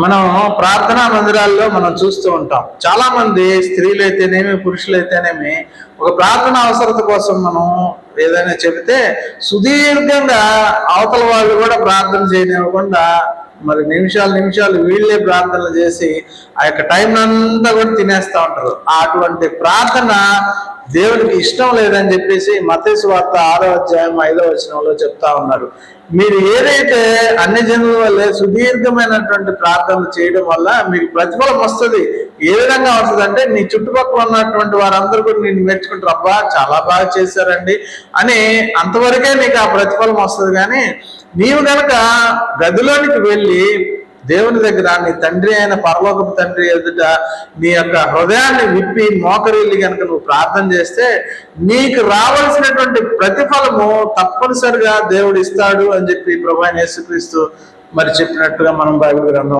మనం ప్రార్థనా మందిరాల్లో మనం చూస్తూ ఉంటాం. చాలా మంది స్త్రీలు అయితేనేమి, పురుషులు అయితేనేమి ఒక ప్రార్థన అవసరత కోసం మనం ఏదైనా చెబితే సుదీర్ఘంగా అవతల వాళ్ళు కూడా ప్రార్థన చేయనివ్వకుండా మరి నిమిషాలు వీళ్ళే ప్రార్థనలు చేసి ఆ యొక్క టైం అంతా కూడా తినేస్తా ఉంటారు. అటువంటి ప్రార్థన దేవునికి ఇష్టం లేదని చెప్పేసి మత్తయి సువార్త 6వ అధ్యాయం 5వ వచనంలో చెప్తా ఉన్నారు. మీరు ఏదైతే అన్ని జనుల వల్లే సుదీర్ఘమైనటువంటి ప్రార్థనలు చేయడం వల్ల మీకు ప్రతిఫలం వస్తుంది. ఏ విధంగా వస్తుంది అంటే, నీ చుట్టుపక్కల ఉన్నటువంటి వారందరూ కూడా నేను మెచ్చుకుంటారు, అబ్బా చాలా బాగా చేశారండి అని అంతవరకే నీకు ఆ ప్రతిఫలం వస్తుంది. కానీ నీవు గనక గదిలోనికి వెళ్ళి దేవుని దగ్గర నీ తండ్రి అయిన పరలోకపు తండ్రి ఎదుట నీ యొక్క హృదయాన్ని విప్పి మోకరిల్లి కనుక నువ్వు ప్రార్థన చేస్తే నీకు రావాల్సినటువంటి ప్రతిఫలము తప్పనిసరిగా దేవుడు ఇస్తాడు అని చెప్పి ప్రభువైన యేసుక్రీస్తు మరి చెప్పినట్టుగా మనం బైబిల్ గ్రంథం